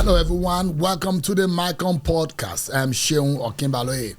Hello everyone, welcome to the Mycom podcast. I'm Sheung Okimbaloye.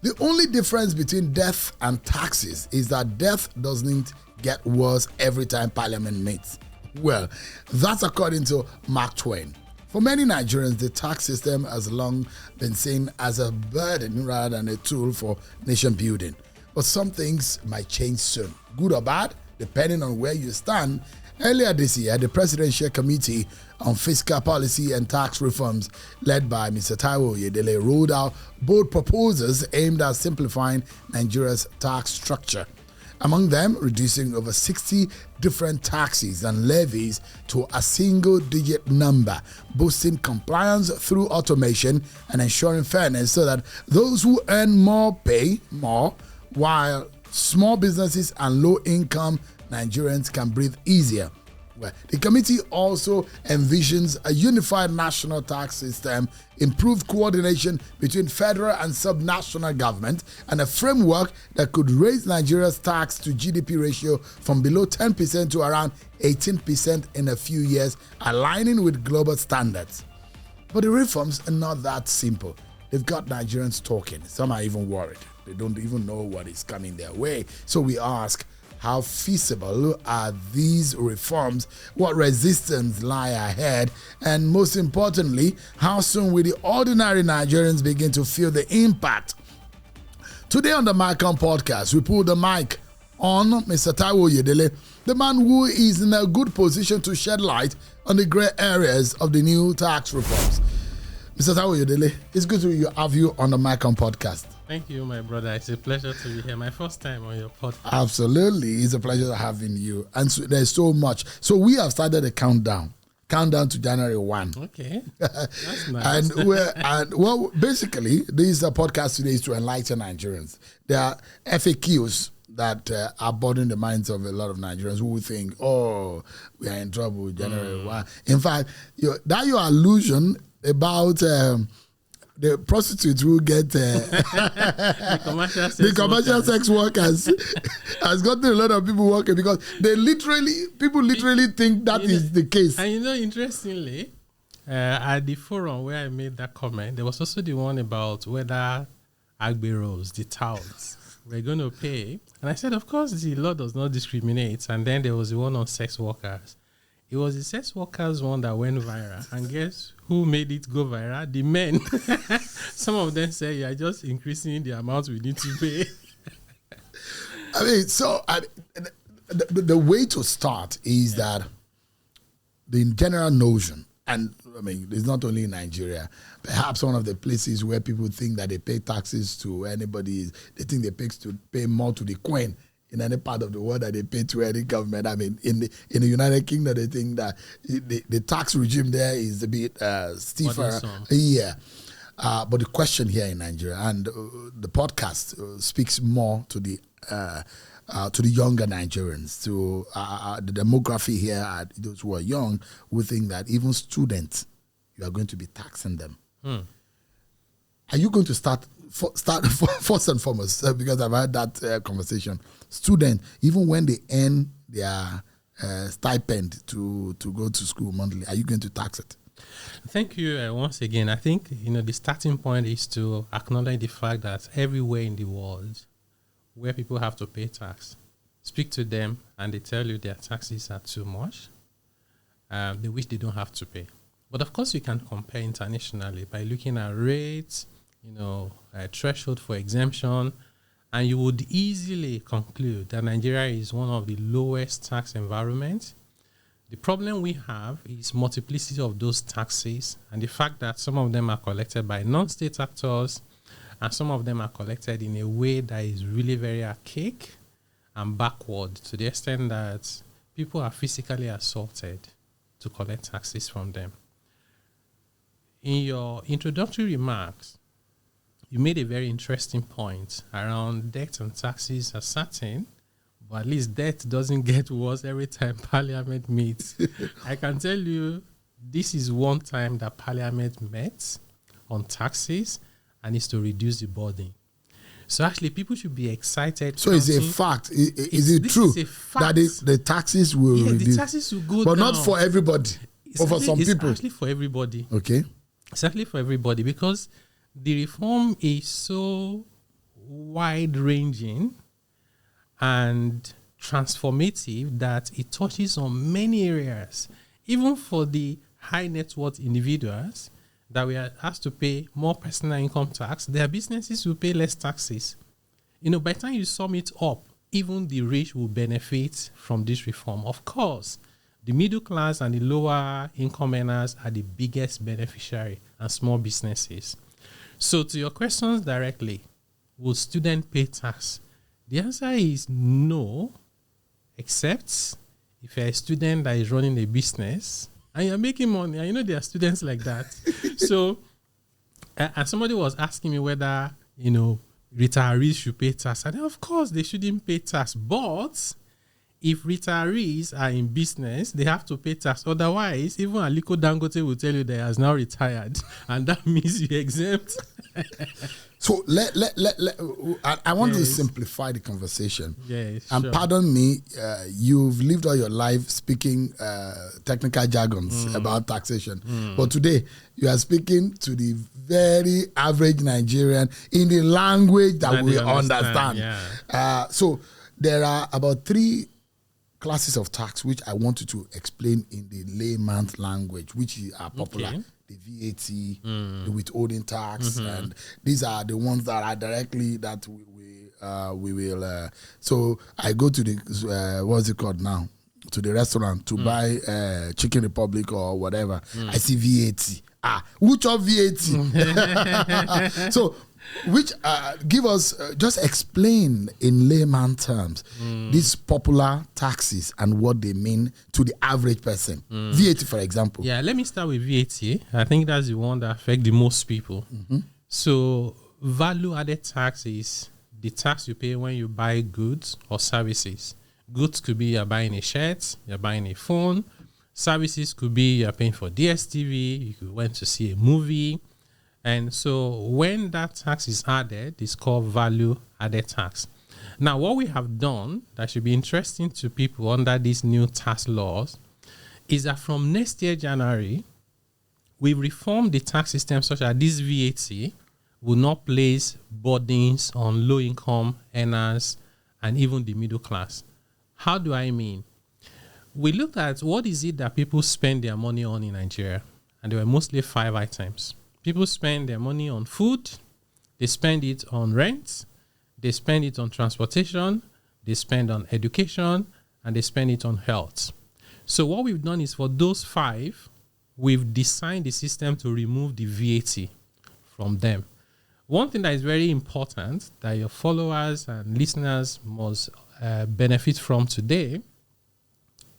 The only difference between death and taxes is that death doesn't get worse every time Parliament meets. Well, that's according to Mark Twain. For many Nigerians, the tax system has long been seen as a burden rather than a tool for nation building. But some things might change soon, good or bad, depending on where you stand. Earlier this year, the Presidential Committee on Fiscal Policy and Tax Reforms, led by Mr. Taiwo Oyedele, rolled out bold proposals aimed at simplifying Nigeria's tax structure. Among them, reducing over 60 different taxes and levies to a single-digit number, boosting compliance through automation and ensuring fairness so that those who earn more pay more, while small businesses and low-income Nigerians can breathe easier. Well, the committee also envisions a unified national tax system, improved coordination between federal and subnational government, and a framework that could raise Nigeria's tax to GDP ratio from below 10% to around 18% in a few years, aligning with global standards. But the reforms are not that simple. They've got Nigerians talking. Some are even worried. They don't even know what is coming their way. So we ask, how feasible are these reforms? What resistance lie ahead? And most importantly, how soon will the ordinary Nigerians begin to feel the impact? Today on the Mycom podcast, we put the mic on Mr. Taiwo Oyedele, the man who is in a good position to shed light on the grey areas of the new tax reforms. Mr. Taiwo Oyedele, it's good to have you on the Mycom podcast. Thank you, my brother. It's a pleasure to be here. My first time on your podcast. Absolutely. It's a pleasure having you. And so there's so much. So we have started a countdown to January 1. Okay. That's nice. Basically, this podcast today is to enlighten Nigerians. There are FAQs that are bothering the minds of a lot of Nigerians who think, oh, we are in trouble with January 1. In fact, your allusion about the prostitutes who get the commercial sex workers has gotten a lot of people working because people literally think that is the case. And interestingly, at the forum where I made that comment, there was also the one about whether Agberos, the touts, were going to pay. And I said, of course, the law does not discriminate. And then there was the one on sex workers. It was the sex workers one that went viral. And guess who made it go viral? The men. Some of them say, you're just increasing the amount we need to pay. The way to start is that the general notion, and it's not only in Nigeria, perhaps one of the places where people think that they pay taxes to anybody, they think they pay more to the Queen in any part of the world that they pay to any government. In the United Kingdom, they think that the tax regime there is a bit stiffer. Yeah. But the question here in Nigeria, and the podcast speaks more to the younger Nigerians, to the demography here, those who are young, who think that even students, you are going to be taxing them. Are you going to start first and foremost, because I've had that conversation, students, even when they earn their stipend to go to school monthly, are you going to tax it? Thank you once again. I think the starting point is to acknowledge the fact that everywhere in the world where people have to pay tax, speak to them and they tell you their taxes are too much. They wish they don't have to pay. But of course, you can compare internationally by looking at rates, a threshold for exemption, and you would easily conclude that Nigeria is one of the lowest tax environments. The problem we have is multiplicity of those taxes and the fact that some of them are collected by non-state actors and some of them are collected in a way that is really very archaic and backward to the extent that people are physically assaulted to collect taxes from them. In your introductory remarks, you made a very interesting point around debt and taxes are certain, but at least debt doesn't get worse every time Parliament meets. I can tell you this is one time that Parliament met on taxes and is to reduce the burden. So actually, people should be excited. So it's a fact. Is it true that the taxes will reduce? The taxes will go but down. Not for everybody. Or for some people? It's actually for everybody. Okay. It's actually for everybody because the reform is so wide-ranging and transformative that it touches on many areas. Even for the high net worth individuals that we are asked to pay more personal income tax, their businesses will pay less taxes. By the time you sum it up, even the rich will benefit from this reform. Of course, the middle class and the lower income earners are the biggest beneficiary, and small businesses. So to your questions directly, will students pay tax? The answer is no, except if you're a student that is running a business and you're making money, and there are students like that. So, and somebody was asking me whether, retirees should pay tax. And of course, they shouldn't pay tax. But if retirees are in business, they have to pay tax. Otherwise, even Aliko Dangote will tell you they has now retired. And that means you exempt. So I want to simplify the conversation. Yes, and sure. Pardon me, you've lived all your life speaking technical jargons about taxation. But today, you are speaking to the very average Nigerian in the language that we understand. Yeah. So there are about 3 classes of tax which I want you to explain in the layman's language, which are popular. Okay. The VAT, the withholding tax, and these are the ones that are directly that we will. So I go to the what's it called now? To the restaurant to buy Chicken Republic or whatever. I see VAT. Which of VAT? So, which give us just explain in layman terms these popular taxes and what they mean to the average person. VAT, for example. Yeah, let me start with VAT. I think that's the one that affects the most people. So, value-added tax is the tax you pay when you buy goods or services. Goods could be you're buying a shirt, you're buying a phone. Services could be you're paying for DSTV, you could went to see a movie. And so when that tax is added, it's called value-added tax. Now, what we have done that should be interesting to people under these new tax laws is that from next year, January, we reformed the tax system such that this VAT will not place burdens on low-income earners and even the middle class. How do I mean? We looked at what is it that people spend their money on in Nigeria, and there were mostly 5 items. People spend their money on food, they spend it on rent, they spend it on transportation, they spend on education, and they spend it on health. So what we've done is for those 5, we've designed the system to remove the VAT from them. One thing that is very important that your followers and listeners must benefit from today,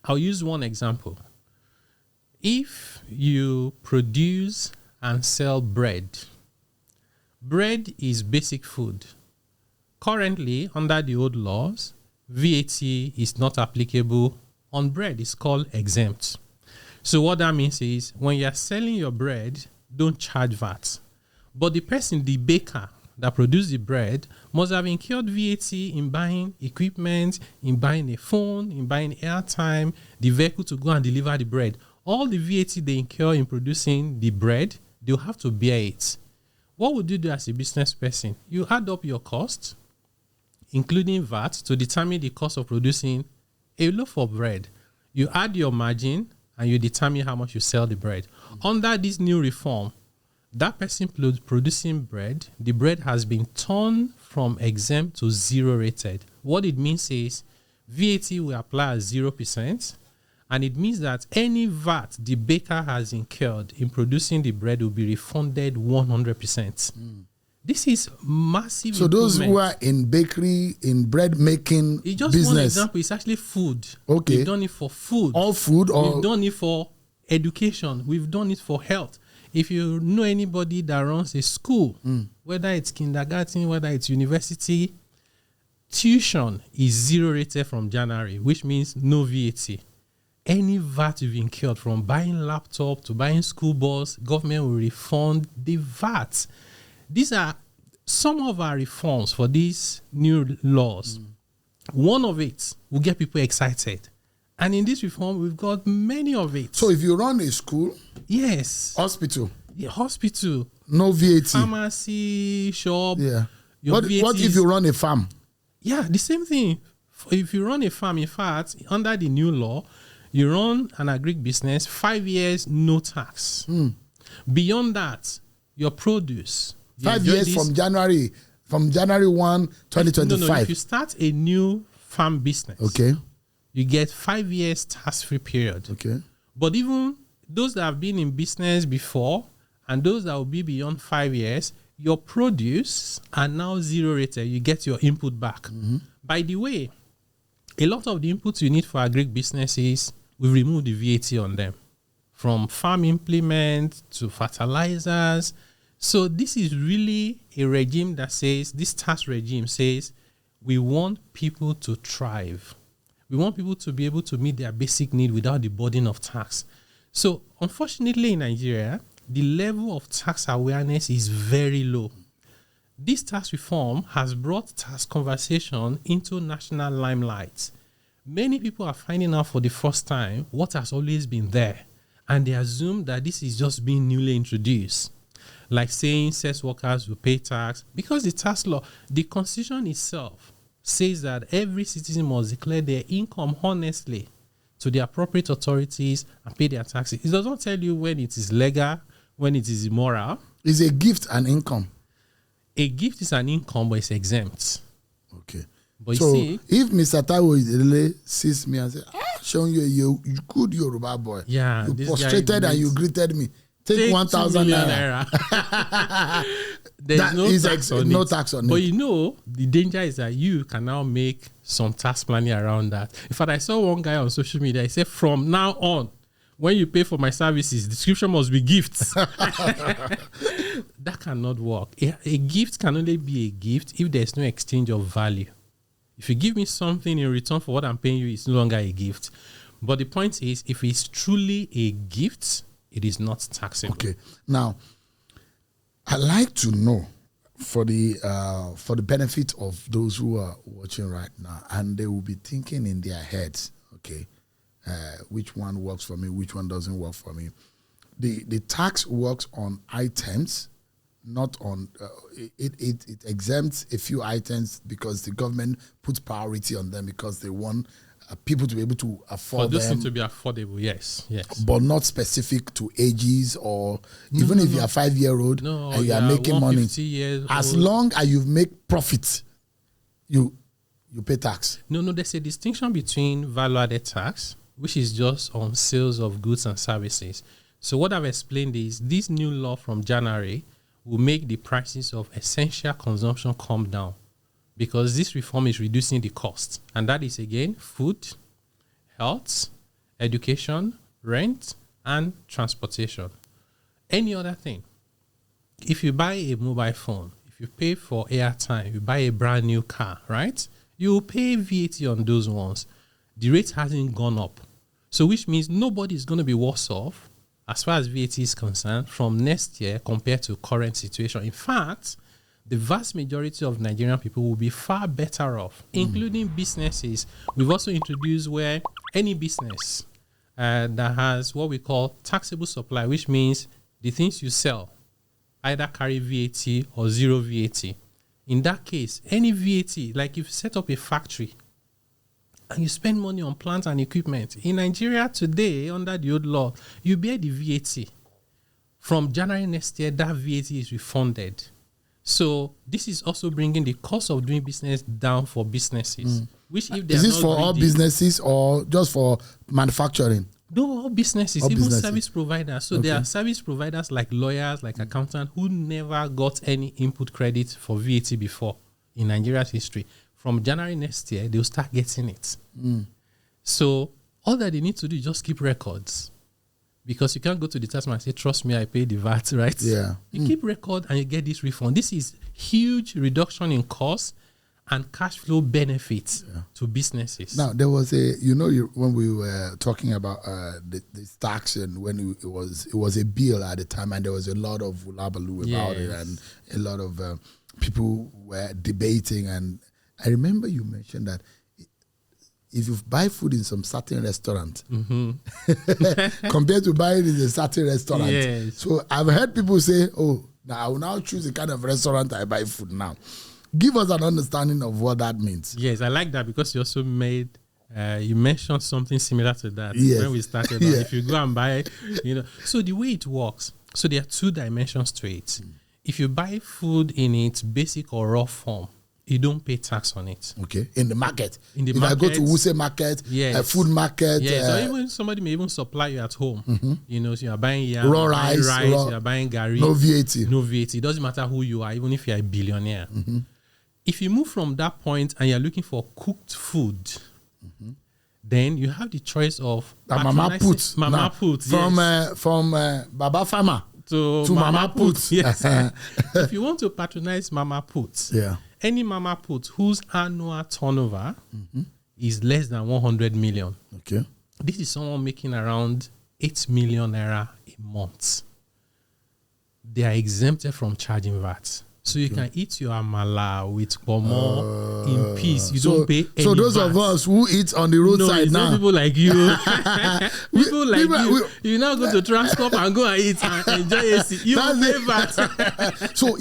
I'll use one example. If you produce and sell bread. Bread is basic food. Currently, under the old laws, VAT is not applicable on bread. It's called exempt. So what that means is when you're selling your bread, don't charge VAT. But the person, the baker that produced the bread, must have incurred VAT in buying equipment, in buying a phone, in buying airtime, the vehicle to go and deliver the bread. All the VAT they incur in producing the bread, they'll have to bear it. What would you do as a business person? You add up your costs, including VAT, to determine the cost of producing a loaf of bread. You add your margin and you determine how much you sell the bread. Under this new reform, that person producing bread, the bread has been turned from exempt to 0 rated. What it means is VAT will apply at 0%. And it means that any VAT the baker has incurred in producing the bread will be refunded 100%. This is massive. So those who are in bakery, in bread making it's just business. One example, it's actually food. Okay. We've done it for food. All food? Or we've done it for education. We've done it for health. If you know anybody that runs a school, whether it's kindergarten, whether it's university, tuition is 0 rated from January, which means no VAT. Any VAT you've incurred from buying laptop to buying school bus, government will refund the VAT. These are some of our reforms for these new laws. One of it will get people excited. And in this reform, we've got many of it. So if you run a school, yes, hospital, hospital, no VAT, pharmacy, shop. Yeah. What if you run a farm? Yeah, the same thing. If you run a farm, in fact, under the new law, you run an agric business, 5 years, no tax. Beyond that, your produce. 5 years from January 1, 2025. No, if you start a new farm business, okay, you get 5 years tax-free period. Okay. But even those that have been in business before and those that will be beyond 5 years, your produce are now zero rated. You get your input back. By the way, a lot of the inputs you need for agric businesses, we remove the VAT on them, from farm implement to fertilizers. So this is really a regime that says, this tax regime says, we want people to thrive. We want people to be able to meet their basic need without the burden of tax. So unfortunately in Nigeria, the level of tax awareness is very low. This tax reform has brought tax conversation into national limelight. Many people are finding out for the first time what has always been there, and they assume that this is just being newly introduced. Like saying sex workers will pay tax, because the tax law, the constitution itself says that every citizen must declare their income honestly to the appropriate authorities and pay their taxes. It does not tell you when it is legal, when it is immoral. Is a gift an income? A gift is an income, but it's exempt. Okay. But so you see, if Mr. Taiwo sees me and says, showing you good Yoruba boy. Yeah. You prostrated and you greeted me. Take 1,000 naira. There's no tax on it. But it. you know, the danger is that you can now make some tax planning around that. In fact, I saw one guy on social media, he said, from now on, when you pay for my services, description must be gifts. That cannot work. A gift can only be a gift if there's no exchange of value. If you give me something in return for what I'm paying you, it's no longer a gift. But the point is, if it's truly a gift, it is not taxable. Okay. Now, I'd like to know, for the benefit of those who are watching right now, and they will be thinking in their heads, okay, which one works for me, which one doesn't work for me. The tax works on items, not on it exempts a few items because the government puts priority on them because they want people to be able to afford them. For those to be affordable, yes. But not specific to ages or even if you're a 5-year-old and you are making money. As long as you make profit, you pay tax. No, there's a distinction between value-added tax, which is just on sales of goods and services. So what I've explained is this new law from January will make the prices of essential consumption come down, because this reform is reducing the cost. And that is, again, food, health, education, rent, and transportation. Any other thing. If you buy a mobile phone, if you pay for airtime, you buy a brand new car, right? You will pay VAT on those ones. The rate hasn't gone up. So which means nobody is going to be worse off as far as VAT is concerned from next year compared to current situation. In fact, the vast majority of Nigerian people will be far better off, including businesses. We've also introduced where any business that has what we call taxable supply, which means the things you sell either carry VAT or zero VAT. In that case, any VAT, like if you set up a factory and you spend money on plants and equipment, in Nigeria today, under the old law, you bear the VAT. From January next year, that VAT is refunded. So this is also bringing the cost of doing business down for businesses. Which if they is this for all businesses or just for manufacturing? No, all businesses, even service providers. So there are service providers like lawyers, like accountants, who never got any input credit for VAT before in Nigeria's history. From January next year, they'll start getting it. So all that they need to do is just keep records. Because you can't go to the taxman and say, trust me, I paid the VAT, right? Yeah. You keep record and you get this refund. This is huge reduction in cost and cash flow benefits to businesses. Now, there was when we were talking about this tax, and when it was a bill at the time, and there was a lot of hullabaloo about it, and a lot of people were debating. And I remember you mentioned that if you buy food in some certain restaurant, compared to buying in a certain restaurant. Yes. So I've heard people say, oh, now I will now choose the kind of restaurant I buy food now. Give us an understanding of what that means. Yes, I like that because you also made, you mentioned something similar to that when we started. Yeah. If you go and buy, so the way it works, so there are 2 dimensions to it. If you buy food in its basic or raw form, you don't pay tax on it. Okay, in the market. If I go to Wuse market, a food market. Yes, or even somebody may even supply you at home. So you are buying yam, raw rice, you are buying gari. No VAT. No VAT. It doesn't matter who you are, even if you are a billionaire. If you move from that point and you're looking for cooked food, then you have the choice of Mama Put. From Baba Farmer to Mama Put. Yes. If you want to patronize Mama Put, any Mama Put whose annual turnover is less than 100 million. Okay. This is someone making around 8 million naira a month. They are exempted from charging VAT. So you can eat your amala with pomo in peace. You don't pay any So those VAT. of us who eat on the roadside now. People like you. People like you. You now go to Transcorp and go and eat and enjoy AC. You pay VAT. So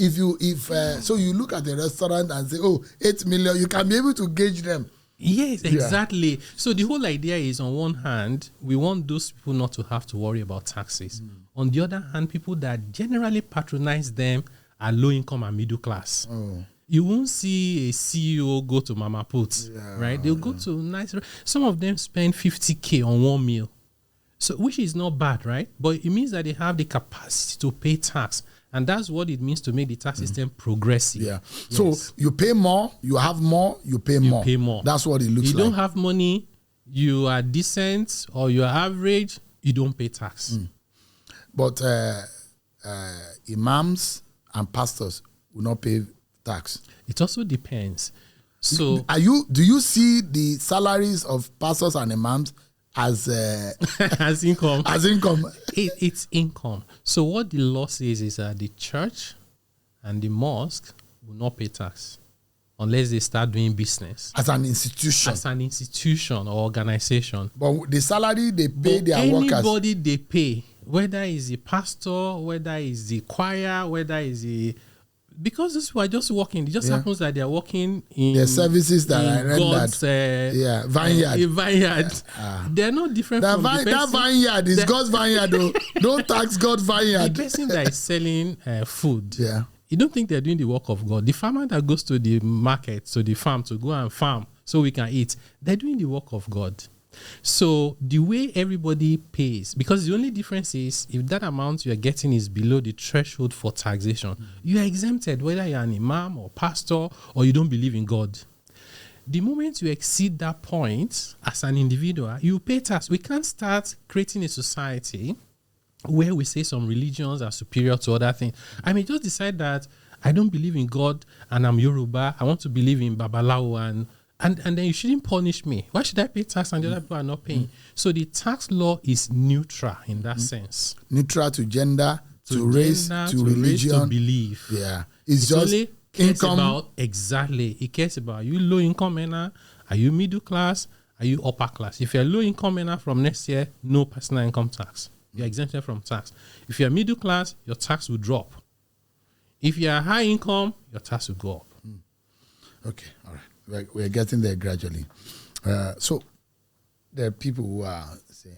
so you look at the restaurant and say, 8 million, you can be able to gauge them. Yes, exactly. So the whole idea is, on one hand, we want those people not to have to worry about taxes. On the other hand, people that generally patronize them are low income and middle class. You won't see a CEO go to Mama Put, right? They'll go to nice. Some of them spend 50K on one meal, so which is not bad, right? But it means that they have the capacity to pay tax, and that's what it means to make the tax system progressive. Yeah. Yes. So you pay more, you have more, you pay more. You pay more. That's what it looks like. You don't have money, you are decent or you are average, you don't pay tax. But imams and pastors will not pay tax. It also depends. So do you see the salaries of pastors and imams as as income? As income. It's income. So what the law says is that the church and the mosque will not pay tax unless they start doing business as an institution. As an institution or organization. But the salary they pay their workers. Anybody they pay, whether it's the pastor, whether it's the choir, whether it's the... Because these people are just working. It just happens that they're working in... The services that I read God's, vineyard. Vineyard. They're not different from the person. That vineyard is God's vineyard, though. Don't tax God's vineyard. The person that is selling food, you don't think they're doing the work of God. The farmer that goes to the market, to the farm, to go and farm so we can eat, they're doing the work of God. So the way everybody pays, because the only difference is if that amount you're getting is below the threshold for taxation, you are exempted, whether you're an imam or pastor or you don't believe in God. The moment you exceed that point as an individual, you pay tax. We can't start creating a society where we say some religions are superior to other things. I may just decide that I don't believe in God and I'm Yoruba. I want to believe in Babalawo and then you shouldn't punish me. Why should I pay tax and the other people are not paying? So the tax law is neutral in that sense. Neutral to gender, to race, to religion, to belief. Yeah. It's just income. Exactly. It cares about you low income earner. Are you middle class? Are you upper class? If you're low income earner from next year, no personal income tax. You're exempted from tax. If you're middle class, your tax will drop. If you're high income, your tax will go up. Okay, all right. We're getting there gradually. So there are people who are saying,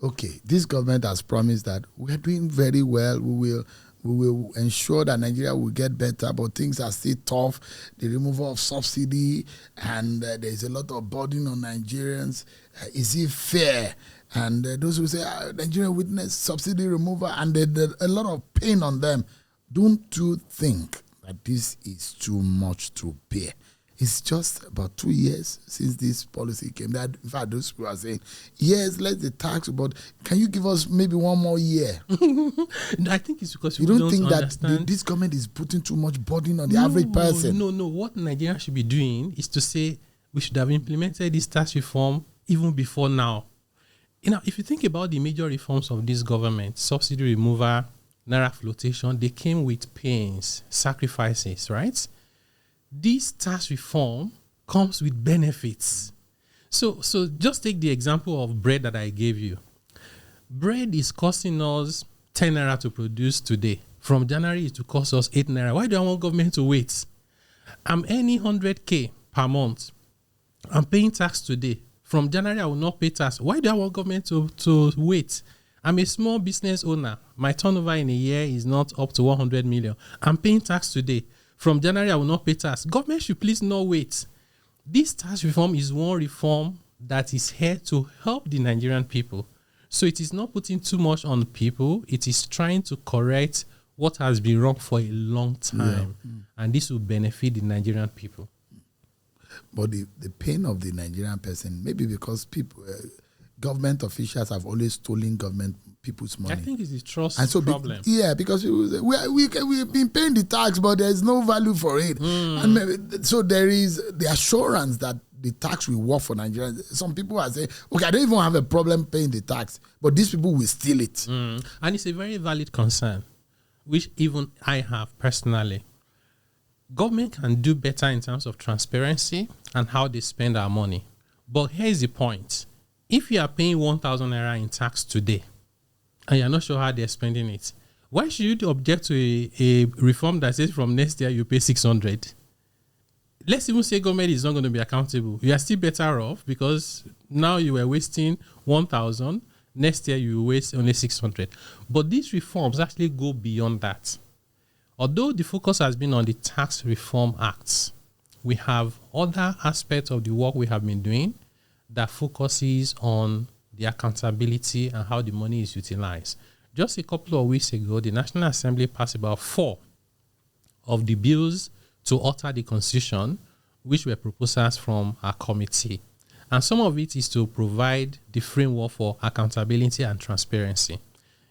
okay, this government has promised that we're doing very well. We will ensure that Nigeria will get better, but things are still tough. The removal of subsidy, and there's a lot of burden on Nigerians. Is it fair? And those who say Nigeria witnessed subsidy removal, and there's a lot of pain on them. Don't you think that this is too much to bear? It's just about 2 years since this policy came. That, in fact, those people are saying, yes, let the tax, but can you give us maybe one more year? I think it's because you don't think understand. That this government is putting too much burden on the average person. No. What Nigeria should be doing is to say we should have implemented this tax reform even before now. If you think about the major reforms of this government, subsidy removal, naira flotation, they came with pains, sacrifices, right? This tax reform comes with benefits. So just take the example of bread that I gave you. Bread is costing us 10 naira to produce today. From January, it will cost us 8 naira. Why do I want government to wait? I'm earning 100K per month. I'm paying tax today. From January, I will not pay tax. Why do I want government to wait? I'm a small business owner. My turnover in a year is not up to 100 million. I'm paying tax today. From January, I will not pay tax. Government should please not wait. This tax reform is one reform that is here to help the Nigerian people. So it is not putting too much on people. It is trying to correct what has been wrong for a long time. Yeah. And this will benefit the Nigerian people. But the pain of the Nigerian person, maybe because people, government officials have always stolen government people's money. I think it's a trust problem. Because people say, we've been paying the tax, but there's no value for it. And so there is the assurance that the tax will work for Nigerians. Some people are saying, okay, I don't even have a problem paying the tax, but these people will steal it. And it's a very valid concern, which even I have personally. Government can do better in terms of transparency and how they spend our money. But here's the point. If you are paying 1,000 naira in tax today, and you're not sure how they're spending it, why should you object to a reform that says from next year you pay 600? Let's even say government is not going to be accountable. You are still better off because now you were wasting 1,000. Next year you waste only 600. But these reforms actually go beyond that. Although the focus has been on the Tax Reform Acts, we have other aspects of the work we have been doing that focuses on the accountability and how the money is utilized. Just a couple of weeks ago, the National Assembly passed about 4 of the bills to alter the Constitution, which were proposals from our committee. And some of it is to provide the framework for accountability and transparency.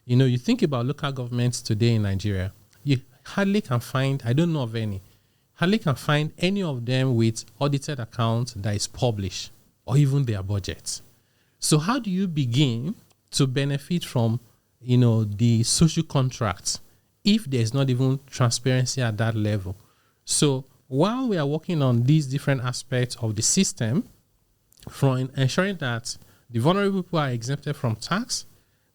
You know, you think about local governments today in Nigeria, you hardly can find, I don't know of any, hardly can find any of them with audited accounts that is published or even their budgets. So how do you begin to benefit from, you know, the social contracts if there's not even transparency at that level? So while we are working on these different aspects of the system, from ensuring that the vulnerable people are exempted from tax,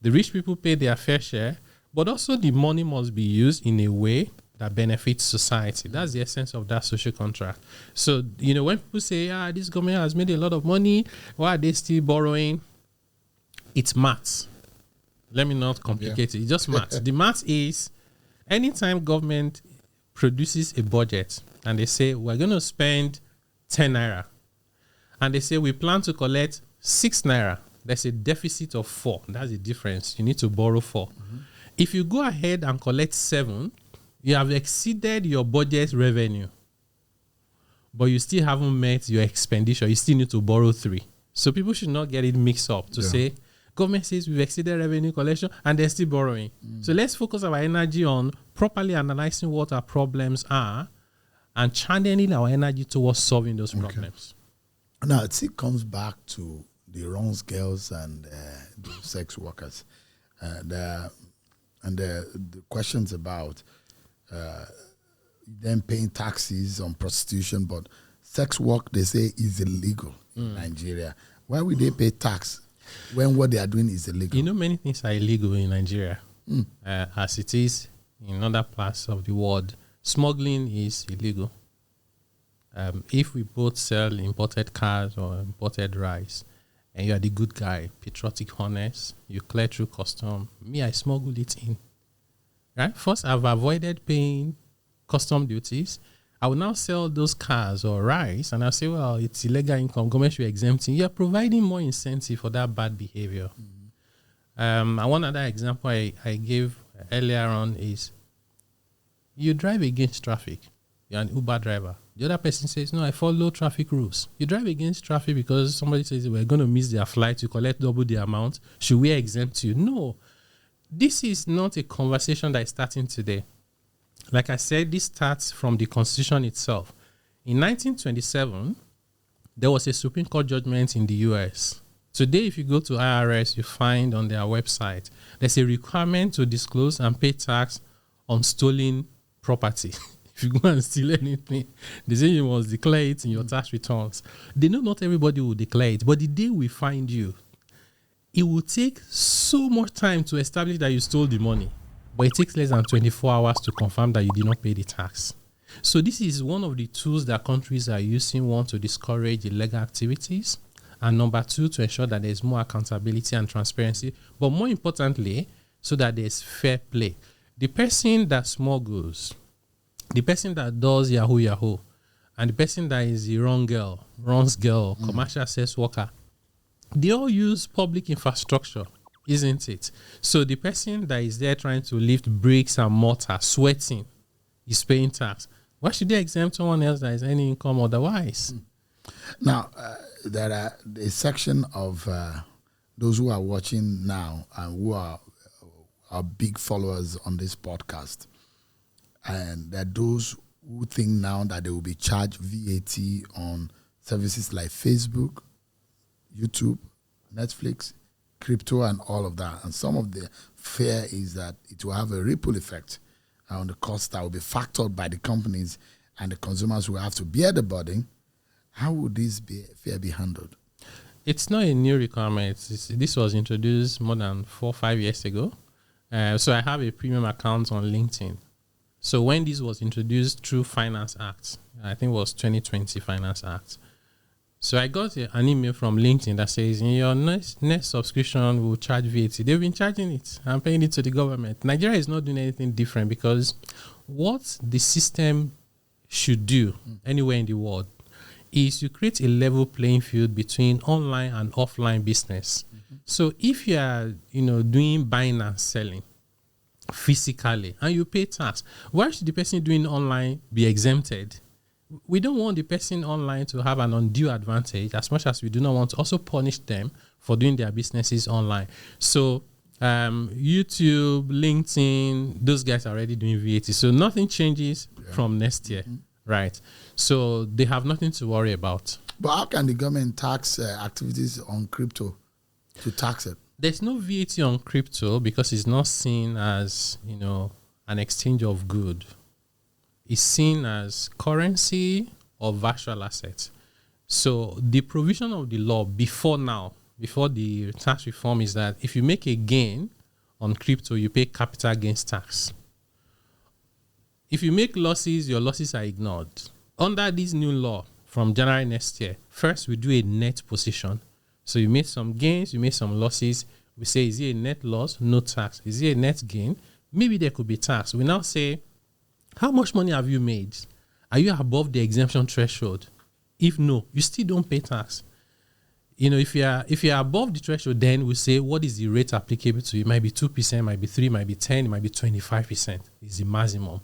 the rich people pay their fair share, but also the money must be used in a way that benefits society. That's the essence of that social contract. So, you know, when people say, this government has made a lot of money, why are they still borrowing? It's maths. Let me not complicate it. It's just maths. The maths is, anytime government produces a budget and they say, we're going to spend 10 naira, and they say, we plan to collect 6 naira, there's a deficit of 4. That's the difference. You need to borrow 4. If you go ahead and collect 7, you have exceeded your budget revenue, but you still haven't met your expenditure. You still need to borrow 3. So people should not get it mixed up to say, government says we've exceeded revenue collection and they're still borrowing. So let's focus our energy on properly analyzing what our problems are and channeling our energy towards solving those problems. Now, it still comes back to the runs girls and the sex workers. The questions about them paying taxes on prostitution, but sex work, they say, is illegal in Nigeria. Why would they pay tax when what they are doing is illegal? You know, many things are illegal in Nigeria, as it is in other parts of the world. Smuggling is illegal. If we both sell imported cars or imported rice, and you are the good guy, patriotic, honest, you clear through custom, me, I smuggle it in. Right? First, I've avoided paying custom duties. I will now sell those cars or rice, and I'll say, well, it's illegal income, government should exempt it. You're providing more incentive for that bad behavior. And one other example I gave earlier on is, you drive against traffic. You're an Uber driver. The other person says, no, I follow traffic rules. You drive against traffic because somebody says we're going to miss their flight, you collect double the amount. Should we exempt you? No. This is not a conversation that is starting today. Like I said, this starts from the Constitution itself. In 1927, there was a Supreme Court judgment in the US. Today, if you go to IRS, you find on their website, there's a requirement to disclose and pay tax on stolen property. if you go and steal anything, they say you must declare it in your tax returns. They know not everybody will declare it, but the day we find you, it will take so much time to establish that you stole the money, but it takes less than 24 hours to confirm that you did not pay the tax. So this is one of the tools that countries are using, one, to discourage illegal activities, and number two, to ensure that there's more accountability and transparency, but more importantly, so that there's fair play. The person that smuggles, the person that does Yahoo, and the person that is the runs girl, commercial sex worker, they all use public infrastructure, isn't it? So the person that is there trying to lift bricks and mortar, sweating, is paying tax. Why should they exempt someone else that has any income otherwise? Now, there are a section of those who are watching now and who are big followers on this podcast. And there are those who think now that they will be charged VAT on services like Facebook, YouTube, Netflix, crypto, and all of that. And some of the fear is that it will have a ripple effect on the cost that will be factored by the companies, and the consumers will have to bear the burden. How would this fear be handled? It's not a new requirement. This was introduced more than 4 or 5 years ago. So I have a premium account on LinkedIn. So when this was introduced through Finance Act, I think it was 2020 Finance Act. So I got an email from LinkedIn that says, in your next subscription, we'll charge VAT. They've been charging it. I'm paying it to the government. Nigeria is not doing anything different, because what the system should do anywhere in the world is you create a level playing field between online and offline business. So if you are, doing buying and selling physically and you pay tax, why should the person doing online be exempted? We don't want the person online to have an undue advantage, as much as we do not want to also punish them for doing their businesses online. So YouTube, LinkedIn, those guys are already doing VAT. So nothing changes from next year, right? So they have nothing to worry about. But how can the government tax activities on crypto to tax it? There's no VAT on crypto because it's not seen as, an exchange of good. Is seen as currency or virtual assets. So the provision of the law before the tax reform, is that if you make a gain on crypto, you pay capital gains tax. If you make losses, your losses are ignored. Under this new law from January next year, first we do a net position. So you made some gains, you made some losses. We say, is it a net loss? No tax. Is it a net gain? Maybe there could be tax. We now say, how much money have you made? Are you above the exemption threshold? If no, you still don't pay tax. If you are above the threshold, then we say, what is the rate applicable to you? It might be 2%, might be 3%, might be 10%, it might be 25%. It's the maximum.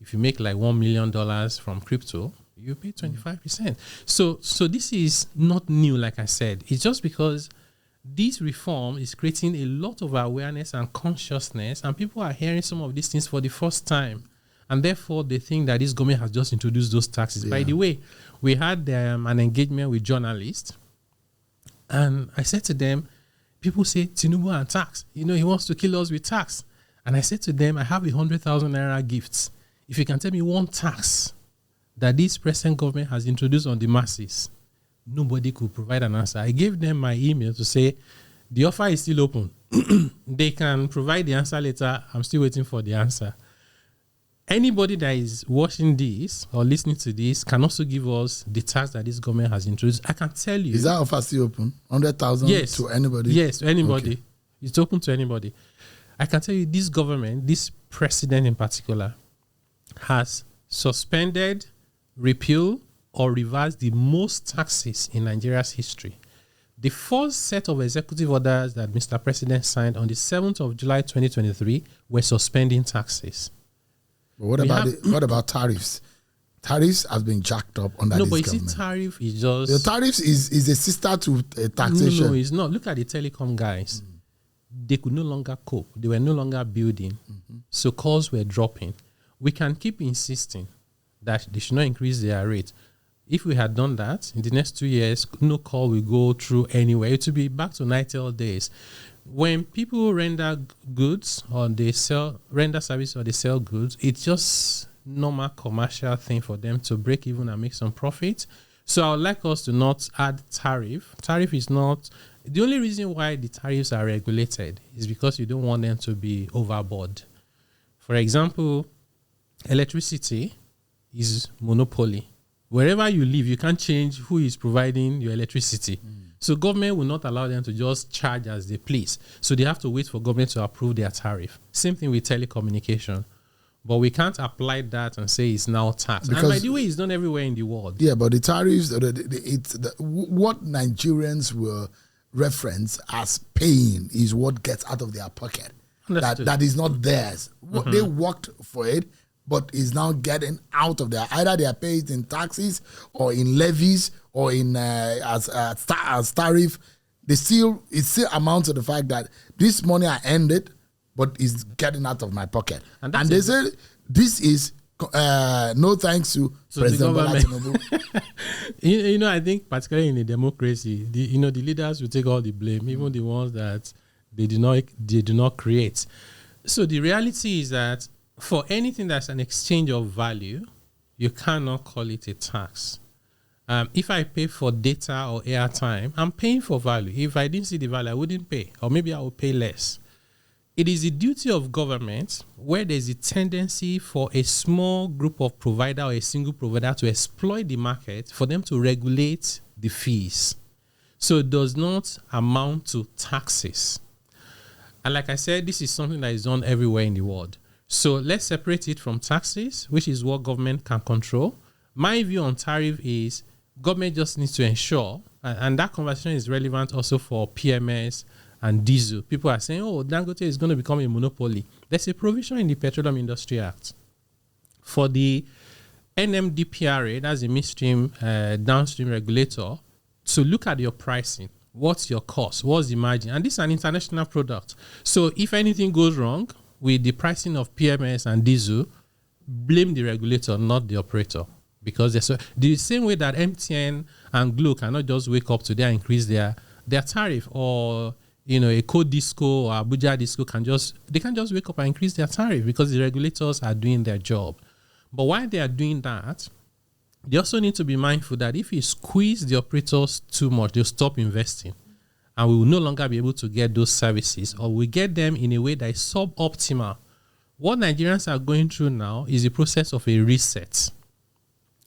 If you make like $1 million from crypto, you pay 25%. So this is not new, like I said. It's just because this reform is creating a lot of awareness and consciousness, and people are hearing some of these things for the first time. And therefore, they think that this government has just introduced those taxes. Yeah. By the way, we had an engagement with journalists, and I said to them, people say, Tinubu and tax. He wants to kill us with tax. And I said to them, I have 100,000 naira gifts. If you can tell me one tax that this present government has introduced on the masses, nobody could provide an answer. I gave them my email to say, the offer is still open. They can provide the answer later. I'm still waiting for the answer. Anybody that is watching this or listening to this can also give us the tax that this government has introduced. I can tell you. Is that offer still open? 100,000 to anybody? Yes, to anybody. Okay. It's open to anybody. I can tell you this government, this president in particular, has suspended, repealed, or reversed the most taxes in Nigeria's history. The first set of executive orders that Mr. President signed on the 7th of July 2023 were suspending taxes. But what about tariffs? Tariffs has been jacked up under this government. No, but you see, tariff is just... The tariffs is a sister to taxation. No, it's not. Look at the telecom guys. They could no longer cope. They were no longer building. So calls were dropping. We can keep insisting that they should not increase their rate. If we had done that, in the next 2 years, no call will go through anywhere. It will be back to NITEL days. When people render goods or they render service or they sell goods, it's just normal commercial thing for them to break even and make some profit. So I would like us to not add tariff. Tariff is not the only reason why the tariffs are regulated is because you don't want them to be overboard. For example, electricity is monopoly. Wherever you live, you can't change who is providing your electricity. So government will not allow them to just charge as they please. So they have to wait for government to approve their tariff. Same thing with telecommunication. But we can't apply that and say it's now tax. And by the way, it's done everywhere in the world. Yeah, but the tariffs, what Nigerians will reference as paying is what gets out of their pocket. That is not theirs. They worked for it, but is now getting out of there. Either they are paid in taxes or in levies or in as tariff. It still amounts to the fact that this money I ended, but is getting out of my pocket. And they say this is no thanks to President Bola Tinubu. You know, I think particularly in a democracy, the leaders will take all the blame, even the ones that they do not create. So the reality is that for anything that's an exchange of value, you cannot call it a tax. If I pay for data or airtime, I'm paying for value. If I didn't see the value, I wouldn't pay, or maybe I would pay less. It is the duty of government where there's a tendency for a small group of provider or a single provider to exploit the market for them to regulate the fees. So it does not amount to taxes. And like I said, this is something that is done everywhere in the world. So let's separate it from taxes, which is what government can control. My view on tariff is government just needs to ensure, and that conversation is relevant also for PMS and diesel. People are saying, oh, Dangote is going to become a monopoly. There's a provision in the Petroleum Industry Act for the NMDPRA, that's the midstream downstream regulator, to look at your pricing. What's your cost? What's the margin? And this is an international product. So if anything goes wrong with the pricing of PMS and diesel, blame the regulator, not the operator. Because the same way that MTN and Glo cannot just wake up today and increase their tariff, or a Code Disco or Abuja Disco can't just wake up and increase their tariff because the regulators are doing their job. But while they are doing that, they also need to be mindful that if you squeeze the operators too much, they'll stop investing. And we will no longer be able to get those services, or we get them in a way that is suboptimal. What Nigerians are going through now is the process of a reset.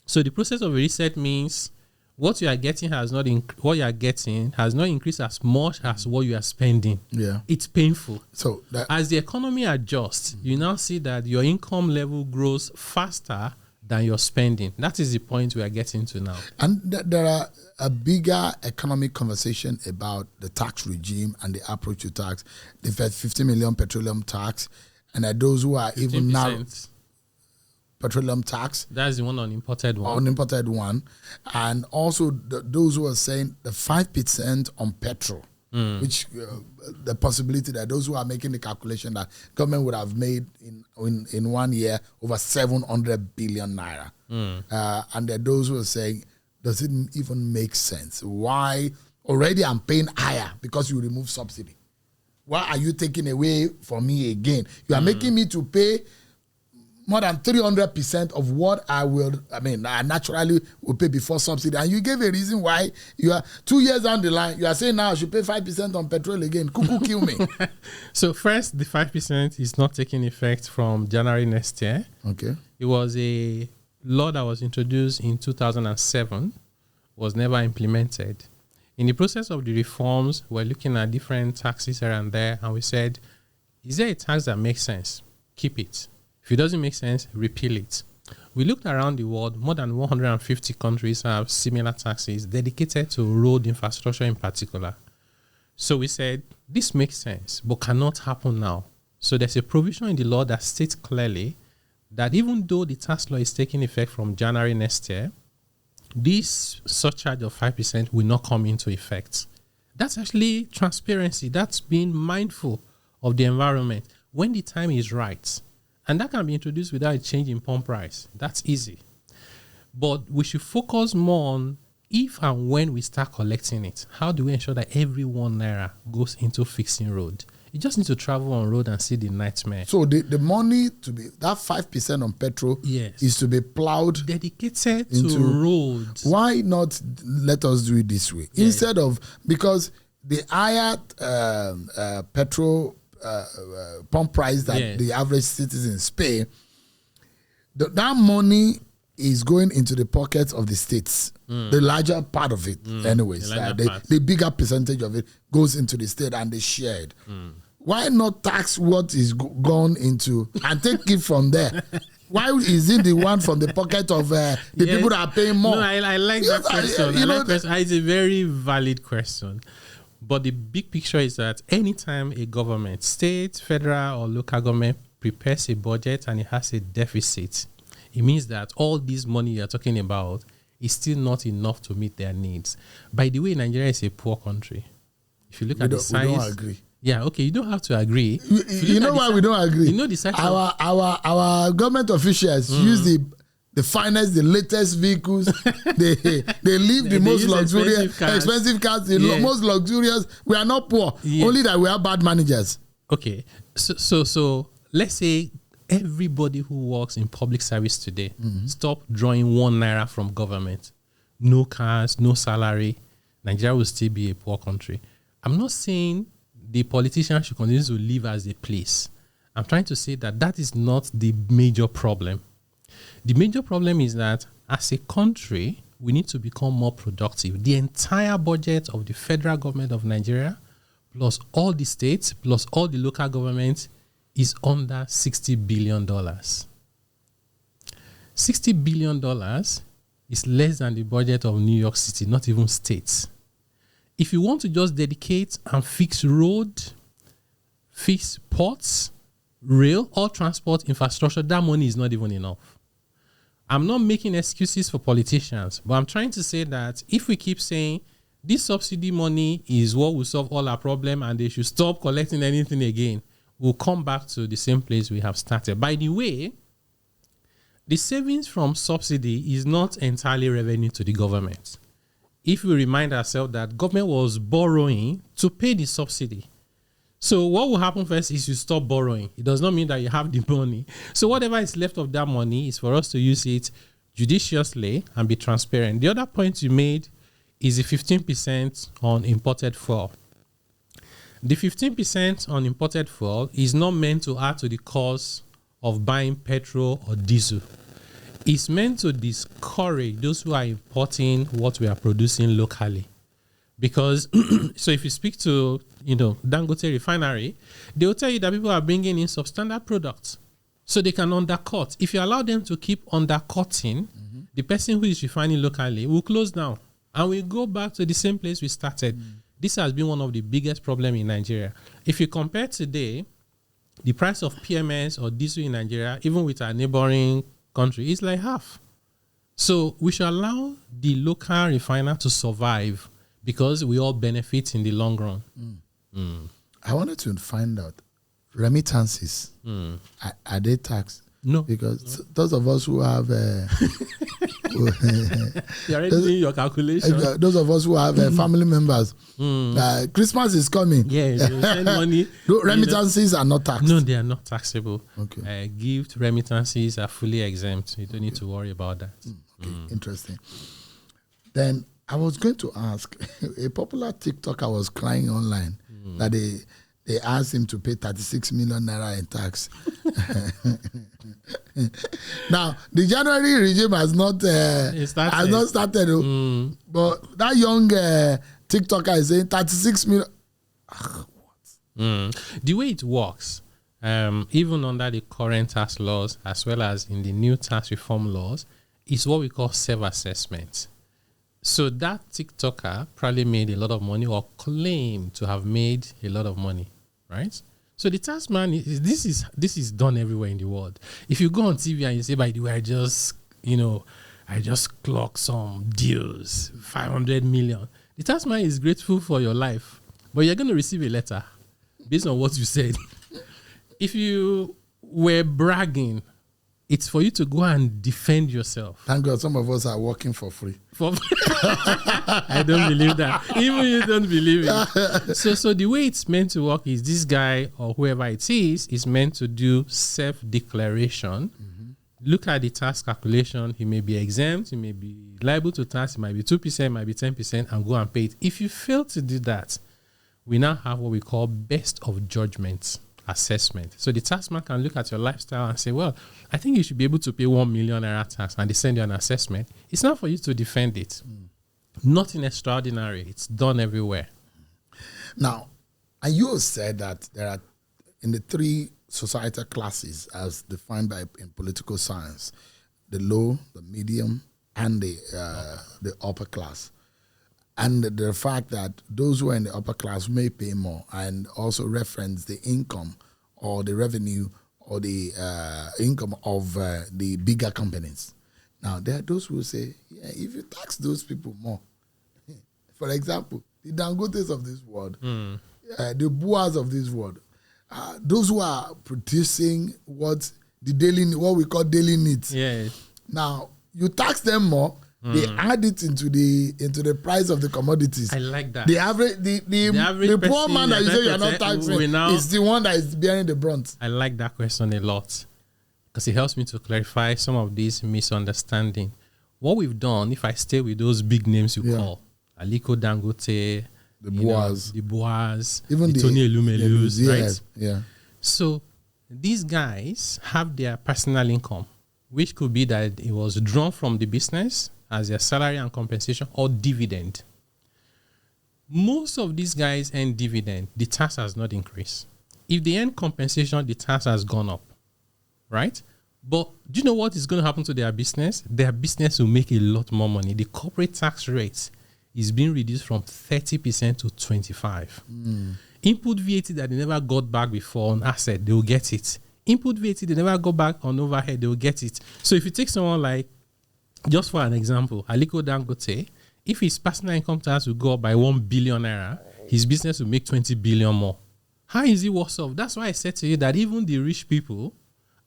So the process of a reset means what you are getting has not increased as much as what you are spending. Yeah, it's painful. So as the economy adjusts, you now see that your income level grows faster than your spending. That is the point we are getting to now. And there are a bigger economic conversation about the tax regime and the approach to tax. They've had 50 million petroleum tax, and those who are 15%. Even now petroleum tax. That's the one on imported one. On imported one. And also those who are saying the 5% on petrol, which the possibility that those who are making the calculation that government would have made in 1 year over 700 billion naira. And there are those who are saying, does it even make sense? Why? Already I'm paying higher because you remove subsidy. Why are you taking away from me again? You are making me to pay more than 300% of what I naturally will pay before subsidy. And you gave a reason why you are 2 years down the line, you are saying now I should pay 5% on petrol again. Cuckoo kill me. So first, the 5% is not taking effect from January next year. Okay. It was a law that was introduced in 2007, was never implemented. In the process of the reforms, we're looking at different taxes here and there, and we said, is there a tax that makes sense? Keep it. If it doesn't make sense, repeal it. We looked around the world. More than 150 countries have similar taxes dedicated to road infrastructure in particular. So we said, this makes sense, but cannot happen now. So there's a provision in the law that states clearly that even though the tax law is taking effect from January next year, this surcharge of 5% will not come into effect. That's actually transparency. That's being mindful of the environment when the time is right. And that can be introduced without a change in pump price. That's easy. But we should focus more on if and when we start collecting it. How do we ensure that every 1 naira goes into fixing road? You just need to travel on road and see the nightmare. So the money to be, that 5% on petrol is to be plowed. Dedicated to roads. Why not let us do it this way? Instead of, because the higher petrol pump price that the average citizens pay, that money is going into the pockets of the states. The larger part of it, anyways. The bigger percentage of it goes into the state and they share it. Why not tax what is gone into and take it from there? Why is it the one from the pocket of the people that are paying more? No, I like that question. It's a very valid question. But the big picture is that anytime a government, state, federal, or local government prepares a budget and it has a deficit, it means that all this money you're talking about is still not enough to meet their needs. By the way, Nigeria is a poor country. If you look at the size... We don't agree. Yeah, okay, you don't have to agree. You know why we don't agree? You know the size our government officials use the finest, the latest vehicles. they leave the most luxurious, expensive cars, the most luxurious. We are not poor. Only that we have bad managers. Okay, so let's say everybody who works in public service today stop drawing 1 naira from government. No cars, no salary. Nigeria will still be a poor country. I'm not saying the politicians should continue to live as a place. I'm trying to say that is not the major problem. The major problem is that as a country, we need to become more productive. The entire budget of the federal government of Nigeria, plus all the states, plus all the local governments, is under $60 billion. $60 billion is less than the budget of New York City, not even states. If you want to just dedicate and fix road, fix ports, rail, or transport infrastructure, that money is not even enough. I'm not making excuses for politicians, but I'm trying to say that if we keep saying this subsidy money is what will solve all our problems and they should stop collecting anything again, we'll come back to the same place we have started. By the way, the savings from subsidy is not entirely revenue to the government. If we remind ourselves that government was borrowing to pay the subsidy. So what will happen first is you stop borrowing. It does not mean that you have the money. So whatever is left of that money is for us to use it judiciously and be transparent. The other point you made is the 15% on imported fuel. The 15% on imported fuel is not meant to add to the cost of buying petrol or diesel. It's meant to discourage those who are importing what we are producing locally. Because, so if you speak to, Dangote Refinery, they will tell you that people are bringing in substandard products. So they can undercut. If you allow them to keep undercutting, the person who is refining locally will close down. And we'll go back to the same place we started. This has been one of the biggest problems in Nigeria. If you compare today, the price of PMS or diesel in Nigeria, even with our neighboring country, is like half. So we should allow the local refiner to survive because we all benefit in the long run. I wanted to find out, remittances, are they taxed? No. Because those of us who have... You're already doing your calculation. Those of us who have family members, Christmas is coming. Yeah, you send money. Remittances are not taxed. No, they are not taxable. Okay. Gift remittances are fully exempt. You don't need to worry about that. Okay, interesting. Then I was going to ask, a popular TikToker was crying online that they asked him to pay 36 million naira in tax. Now, the January regime has not started. But that young TikToker is saying 36 million. The way it works, even under the current tax laws, as well as in the new tax reform laws, is what we call self-assessment. So that TikToker probably made a lot of money or claimed to have made a lot of money, right? So the tax man, this is done everywhere in the world. If you go on TV and you say, by the way, I just clocked some deals, 500 million. The tax man is grateful for your life, but you're going to receive a letter based on what you said. If you were bragging It's for you to go and defend yourself. Thank God some of us are working for free. I don't believe that. Even you don't believe it. So the way it's meant to work is this guy or whoever it is meant to do self-declaration. Look at the tax calculation. He may be exempt. He may be liable to tax. It might be 2%, it might be 10%, and go and pay it. If you fail to do that, we now have what we call best of judgment assessment. So the taxman can look at your lifestyle and say, well, I think you should be able to pay 1 million naira tax, and they send you an assessment. It's not for you to defend it. Nothing extraordinary. It's done everywhere. Now, and you have said that there are in the 3 societal classes as defined in political science, the low, the medium, and the upper class. And the fact that those who are in the upper class may pay more, and also reference the income or the revenue or the income of the bigger companies. Now, there are those who say, yeah, if you tax those people more, for example, the Dangotes of this world, the Boas of this world, those who are producing what we call daily needs. Yes. Now, you tax them more, they add it into the price of the commodities. I like that. The average, the poor man that you say you're not taxing is the one that is bearing the brunt. I like that question a lot because it helps me to clarify some of these misunderstanding. What we've done, if I stay with those big names you call, Aliko Dangote, the Boas, even the Tony Elumelus, right? Yeah. So these guys have their personal income, which could be that it was drawn from the business as their salary and compensation or dividend. Most of these guys earn dividend. The tax has not increased. If they earn compensation, the tax has gone up, right? But do you know what is going to happen to their business? Their business will make a lot more money. The corporate tax rate is being reduced from 30% to 25%. Input VAT that they never got back before on asset, they will get it. Input VAT they never go back on overhead, they will get it. So if you take someone like, just for an example, Aliko Dangote, if his personal income tax will go up by 1 billion naira, his business will make 20 billion more. How is it worse off? That's why I said to you that even the rich people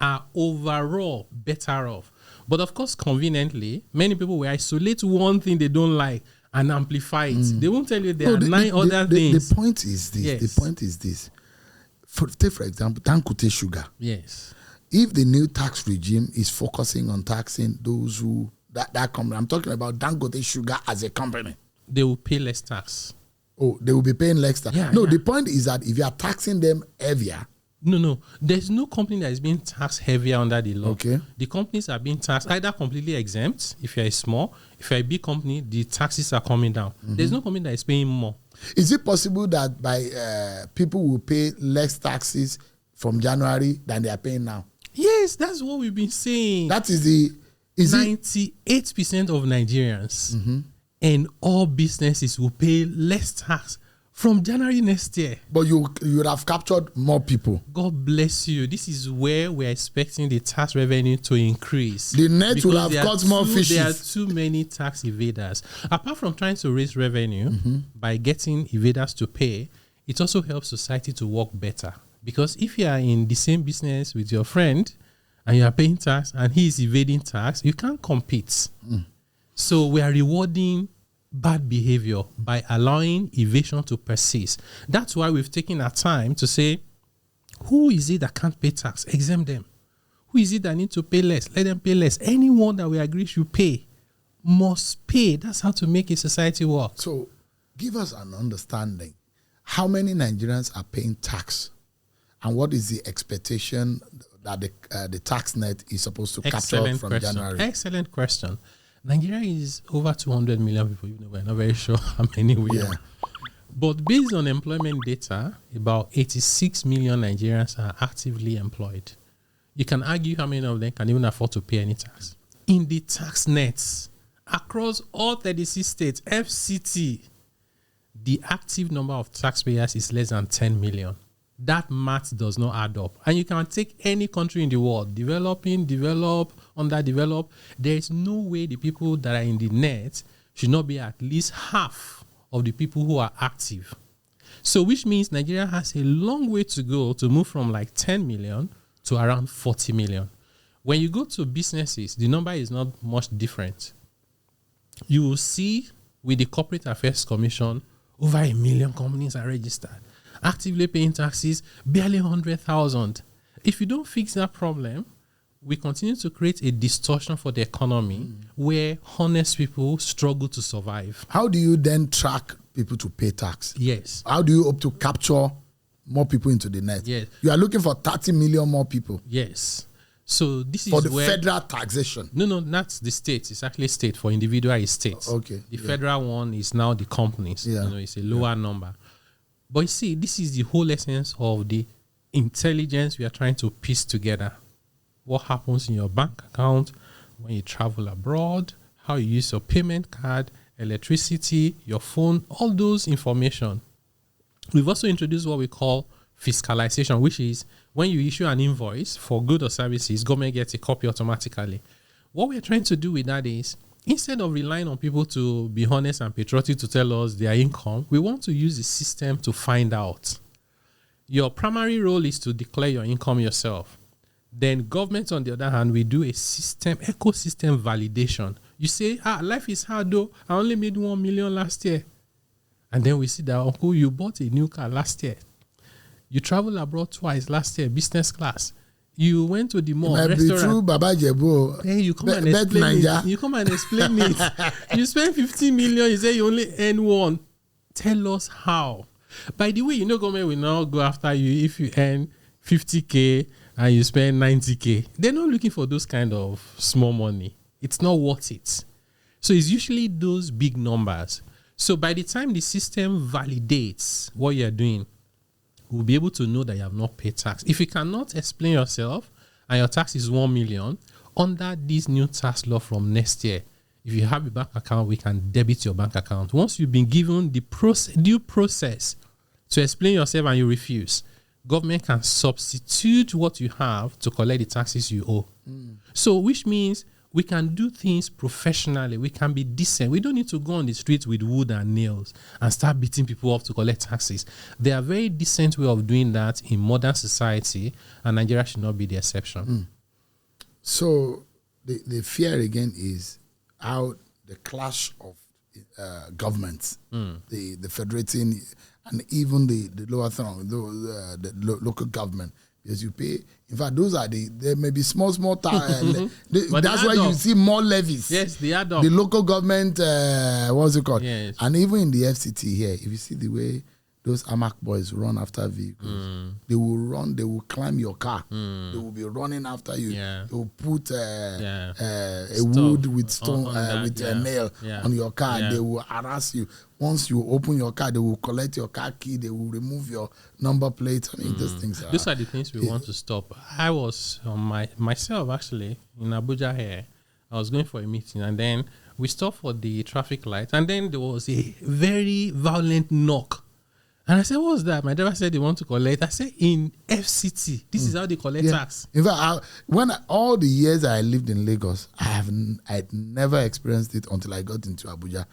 are overall better off. But of course, conveniently, many people will isolate one thing they don't like and amplify it. They won't tell you there are 9 other things. The point is this. Yes. The point is this. Take for example, Dangote Sugar. Yes. If the new tax regime is focusing on taxing those who that company, I'm talking about Dangote Sugar as a company, they will pay less tax. Oh, they will be paying less tax. Yeah, the point is that if you are taxing them heavier. No. There's no company that is being taxed heavier under the law. Okay. The companies are being taxed either completely exempt. If you're a small, if you're a big company, the taxes are coming down. There's no company that is paying more. Is it possible that by people will pay less taxes from January than they are paying now? Yes, that's what we've been saying. That is 98% of Nigerians and all businesses will pay less tax from January next year. But you would have captured more people. God bless you. This is where we're expecting the tax revenue to increase. The net will have caught more fishes. There are too many tax evaders. Apart from trying to raise revenue by getting evaders to pay, it also helps society to work better. Because if you are in the same business with your friend and you are paying tax and he is evading tax, you can't compete. So we are rewarding bad behavior by allowing evasion to persist. That's why we've taken our time to say, who is it that can't pay tax? Exempt them. Who is it that needs to pay less? Let them pay less. Anyone that we agree should pay must pay. That's how to make a society work. So give us an understanding. How many Nigerians are paying tax? And what is the expectation that the tax net is supposed to capture from January? Excellent question. Nigeria is over 200 million people. We're not very sure how many we are. But based on employment data, about 86 million Nigerians are actively employed. You can argue how many of them can even afford to pay any tax. In the tax nets, across all 36 states, FCT, the active number of taxpayers is less than 10 million. That math does not add up. And you can take any country in the world, developing, develop, underdeveloped. There is no way the people that are in the net should not be at least half of the people who are active. So which means Nigeria has a long way to go to move from like 10 million to around 40 million. When you go to businesses, the number is not much different. You will see with the Corporate Affairs Commission, over 1 million companies are registered, actively paying taxes, barely 100,000. If you don't fix that problem, we continue to create a distortion for the economy where honest people struggle to survive. How do you then track people to pay tax? Yes. How do you hope to capture more people into the net? Yes. You are looking for 30 million more people. Yes. So this is for the where federal taxation. No, not the state. It's actually state. For individual, it's state. Okay. The federal one is now the companies. Yeah. It's a lower number. But you see, this is the whole essence of the intelligence we are trying to piece together. What happens in your bank account when you travel abroad, how you use your payment card, electricity, your phone, all those information. We've also introduced what we call fiscalization, which is when you issue an invoice for goods or services, government gets a copy automatically. What we're trying to do with that is, instead of relying on people to be honest and patriotic to tell us their income, we want to use the system to find out. Your primary role is to declare your income yourself. Then government, on the other hand, we do a ecosystem validation. You say, life is hard though. I only made 1 million last year. And then we see that, uncle, you bought a new car last year. You traveled abroad twice last year, business class. You went to the mall, restaurant. True, Baba Jebo. Hey, you come and explain it. You come and explain it. You spend 50 million, you say you only earn 1. Tell us how. By the way, government will now go after you if you earn 50K and you spend 90K. They're not looking for those kind of small money. It's not worth it. So it's usually those big numbers. So by the time the system validates what you're doing, we'll be able to know that you have not paid tax. If you cannot explain yourself and your tax is 1 million, under this new tax law from next year, if you have a bank account, we can debit your bank account. Once you've been given the due process to explain yourself and you refuse, government can substitute what you have to collect the taxes you owe. So which means we can do things professionally. We can be decent. We don't need to go on the streets with wood and nails and start beating people up to collect taxes. There are very decent way of doing that in modern society, and Nigeria should not be the exception. So the fear again is how the clash of governments, the federating and even the lower throne, the local government, because you pay. In fact, those are there may be small that's why you see more levies. Yes, they add up. The local government, what's it called? Yes. And even in the FCT here, if you see the way those AMAC boys run after vehicles, they will run, they will climb your car, they will be running after you. Yeah. They will put a wood with stone, with a nail on your car. They will harass you. Once you open your car, they will collect your car key. They will remove your number plate. I mean, those things. Those are the things we want to stop. I was on myself actually in Abuja here. I was going for a meeting, and then we stopped for the traffic light, and then there was a very violent knock. And I said, "What's that?" My driver said they want to collect. I said, "In FCT, this is how they collect tax." In fact, all the years I lived in Lagos, I'd never experienced it until I got into Abuja.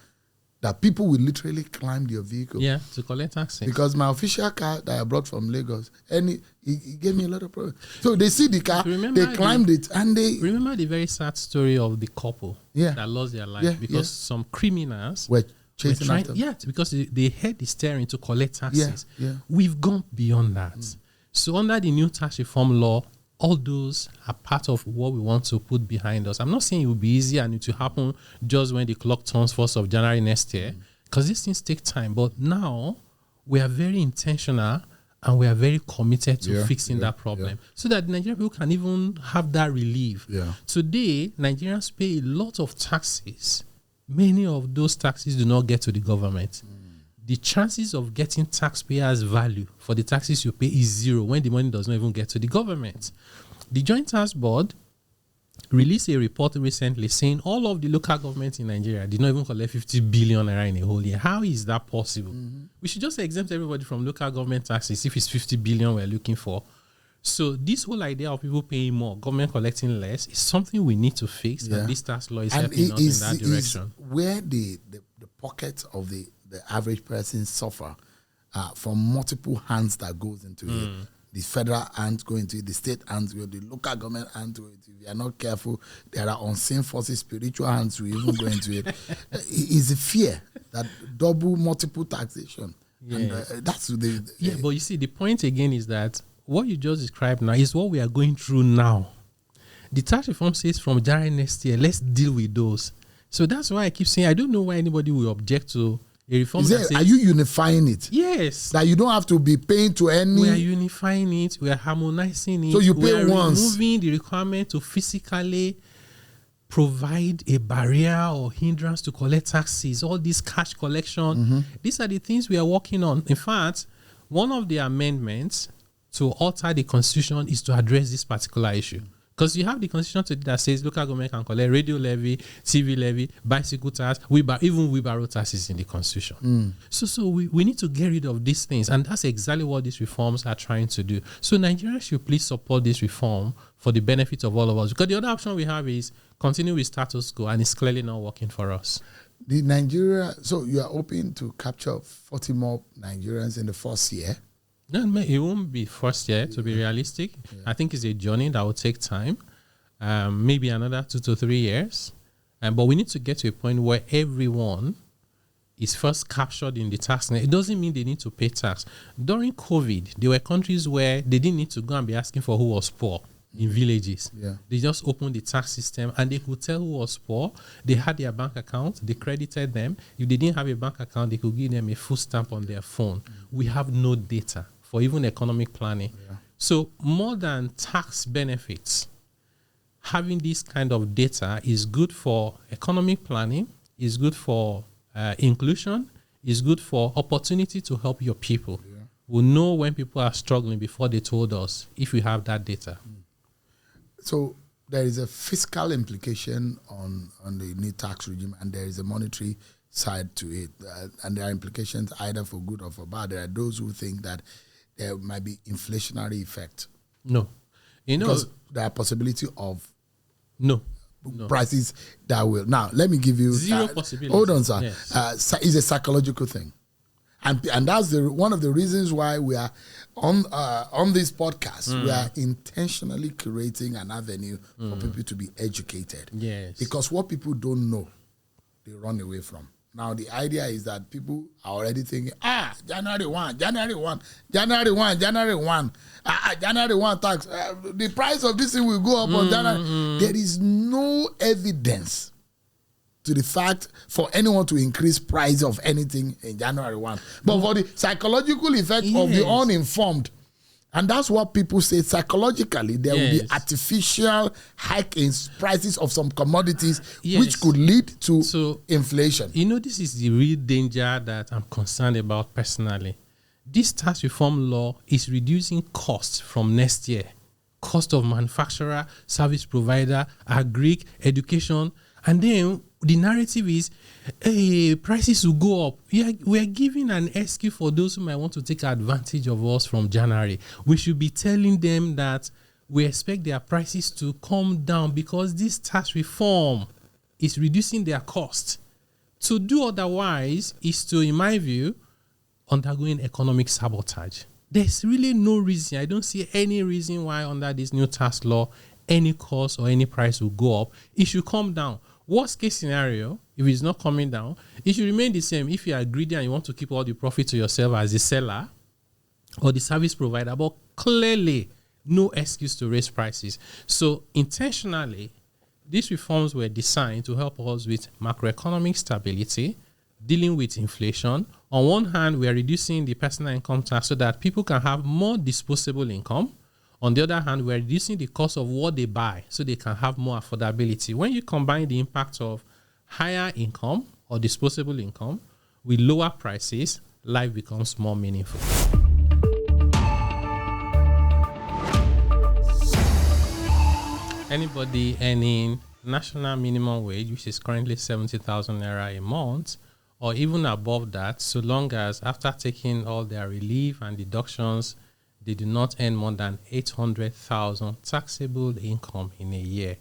That people will literally climb your vehicle. Yeah, to collect taxes. Because my official car that I brought from Lagos, and it gave me a lot of problems. So they see the car, they climbed it, and they... Remember the very sad story of the couple that lost their life because some criminals were chasing after them. Yeah, because they had the steering to collect taxes. We've gone beyond that. So under the new tax reform law, all those are part of what we want to put behind us. I'm not saying it will be easy and it will happen just when the clock turns 1st of January next year, because these things take time. But now we are very intentional and we are very committed to fixing that problem so that Nigerian people can even have that relief. Today, Nigerians pay a lot of taxes. Many of those taxes do not get to the government. The chances of getting taxpayers' value for the taxes you pay is 0 when the money does not even get to the government. The Joint Tax Board released a report recently saying all of the local governments in Nigeria did not even collect 50 billion naira in a whole year. How is that possible? We should just exempt everybody from local government taxes if it's 50 billion we're looking for. So this whole idea of people paying more, government collecting less, is something we need to fix, and this tax law is helping us in that direction. Where the pockets of the average person suffer from multiple hands that goes into it. The federal hands go into it, the state hands go, the local government hands go into it. If you are not careful, there are unseen forces, spiritual hands will even go into it. It's a fear that multiple taxation. Yeah. And that's the yeah, but you see, the point again is that what you just described now is what we are going through now. The tax reform says from January next year, let's deal with those. So that's why I keep saying I don't know why anybody will object to a reform. Are you unifying it? Yes. That you don't have to be paying to any. We are unifying it. We are harmonizing it. So you pay once. Removing the requirement to physically provide a barrier or hindrance to collect taxes. All this cash collection. These are the things we are working on. In fact, one of the amendments to alter the constitution is to address this particular issue. Because you have the constitution today that says local government can collect radio levy, TV levy, bicycle tax, even wheelbarrow taxes in the constitution. So we need to get rid of these things. And that's exactly what these reforms are trying to do. So Nigerians should please support this reform for the benefit of all of us. Because the other option we have is continue with status quo, and it's clearly not working for us. So you are hoping to capture 40 more Nigerians in the first year? No, it won't be first year, to be realistic. Yeah. I think it's a journey that will take time, maybe another 2 to 3 years. But we need to get to a point where everyone is first captured in the tax. It doesn't mean they need to pay tax. During COVID, there were countries where they didn't need to go and be asking for who was poor in villages. Yeah. They just opened the tax system and they could tell who was poor. They had their bank account. They credited them. If they didn't have a bank account, they could give them a full stamp on their phone. We have no data for even economic planning. Yeah. So more than tax benefits, having this kind of data is good for economic planning, is good for inclusion, is good for opportunity to help your people. Yeah. We'll know when people are struggling before they told us if we have that data. So there is a fiscal implication on the new tax regime, and there is a monetary side to it. And there are implications either for good or for bad. There are those who think that there might be inflationary effect. No. Because there are possibility of no prices that will. Now, let me give you zero possibility. Hold on, sir. Yes. It's a psychological thing. And that's one of the reasons why we are on this podcast. We are intentionally creating an avenue for people to be educated. Yes. Because what people don't know, they run away from. Now, the idea is that people are already thinking, January 1 tax. The price of this thing will go up on January. There is no evidence to the fact for anyone to increase price of anything in January 1. But for the psychological effect of the uninformed, and that's what people say psychologically, there will be artificial hike in prices of some commodities, which could lead to inflation. This is the real danger that I'm concerned about personally. This tax reform law is reducing costs from next year. Cost of manufacturer, service provider, agri, education, and then the narrative is, prices will go up. We are giving an excuse for those who might want to take advantage of us from January. We should be telling them that we expect their prices to come down because this tax reform is reducing their cost. To do otherwise is to, in my view, undergoing economic sabotage. There's really no reason. I don't see any reason why under this new tax law, any cost or any price will go up. It should come down. Worst case scenario, if it's not coming down, it should remain the same if you are greedy and you want to keep all the profit to yourself as the seller or the service provider, but clearly no excuse to raise prices. So intentionally, these reforms were designed to help us with macroeconomic stability, dealing with inflation. On one hand, we are reducing the personal income tax so that people can have more disposable income. On the other hand, we're reducing the cost of what they buy so they can have more affordability. When you combine the impact of higher income or disposable income with lower prices, life becomes more meaningful. Anybody earning national minimum wage, which is currently 70,000 naira a month, or even above that, so long as after taking all their relief and deductions, they do not earn more than 800,000 taxable income in a year.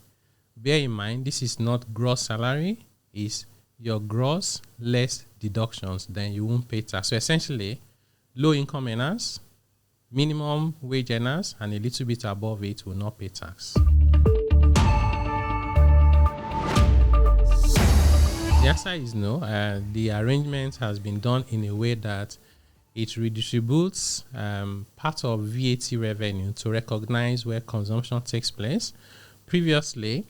Bear in mind, this is not gross salary, it's your gross less deductions, then you won't pay tax. So essentially, low income earners, Minimum wage earners and a little bit above it will not pay tax. The answer is no. The arrangement has been done in a way that it redistributes part of VAT revenue to recognize where consumption takes place. Previously,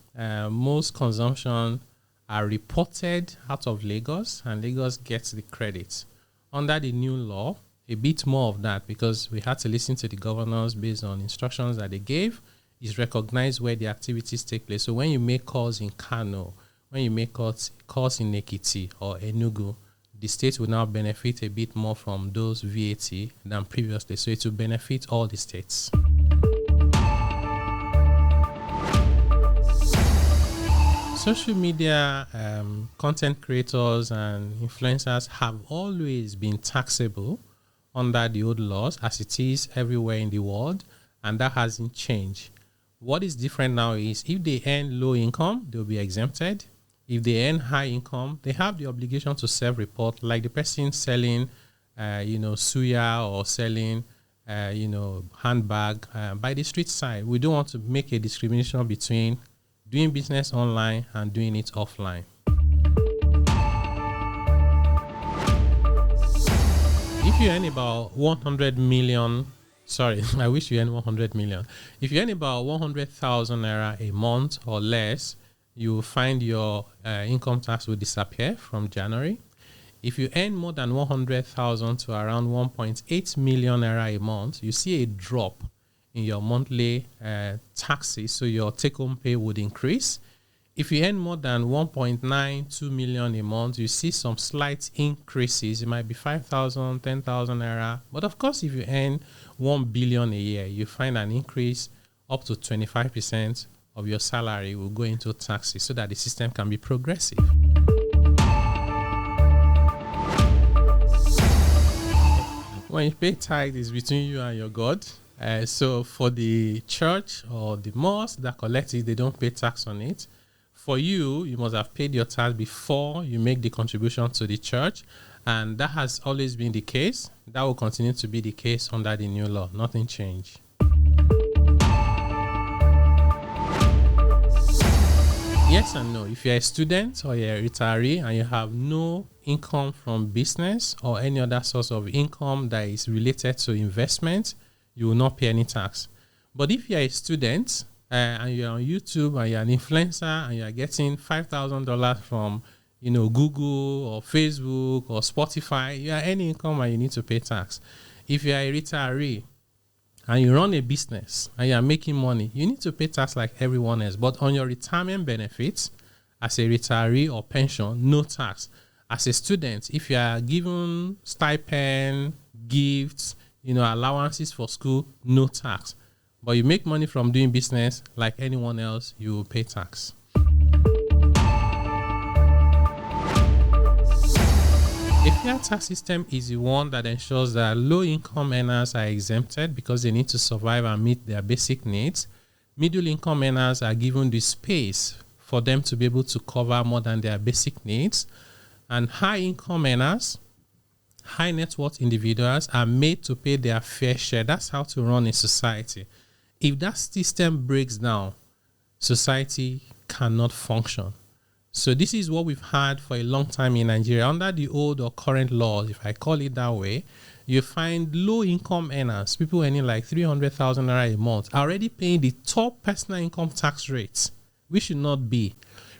most consumption are reported out of Lagos, and Lagos gets the credit. Under the new law, a bit more of that, because we had to listen to the governors based on instructions that they gave, is recognize where the activities take place. So when you make calls in Kano, when you make calls in Ekiti or Enugu, the state will now benefit a bit more from those VAT than previously. So it will benefit all the states. Social media content creators and influencers have always been taxable under the old laws, as it is everywhere in the world, and that hasn't changed. What is different now is if they earn low income, they'll be exempted. If they earn high income, they have the obligation to self-report, like the person selling, suya or selling, handbag by the street side. We don't want to make a discrimination between doing business online and doing it offline. If you earn about 100 million, I wish you earn 100 million. If you earn about 100,000 naira a month or less, you will find your income tax will disappear from January. If you earn more than 100,000 to around 1.8 million naira a month, you see a drop in your monthly taxes, so your take-home pay would increase. If you earn more than 1.92 million a month, you see some slight increases. It might be 5,000, 10,000 naira. But of course, if you earn 1 billion a year, you find an increase up to 25% of your salary will go into taxes so that the system can be progressive. When you pay tithe, it's between you and your God. So for the church or the mosque that collects it, they don't pay tax on it. For you, you must have paid your tax before you make the contribution to the church. And that has always been the case. That will continue to be the case under the new law. Nothing changed. Yes and no. If you're a student or you're a retiree and you have no income from business or any other source of income that is related to investment, you will not pay any tax. But if you're a student and you're on YouTube and you're an influencer and you're getting $5,000 from Google or Facebook or Spotify, you are any income and you need to pay tax. If you're a retiree and you run a business and you're making money, you need to pay tax like everyone else. But on your retirement benefits, as a retiree or pension, no tax. As a student, if you are given stipend, gifts, allowances for school, no tax. But you make money from doing business like anyone else, you will pay tax. A fair tax system is the one that ensures that low-income earners are exempted because they need to survive and meet their basic needs. Middle-income earners are given the space for them to be able to cover more than their basic needs. And high-income earners, high net worth individuals are made to pay their fair share. That's how to run a society. If that system breaks down, society cannot function. So this is what we've had for a long time in Nigeria. Under the old or current laws, if I call it that way, you find low-income earners, people earning like 300,000 naira a month, are already paying the top personal income tax rates. We should not be.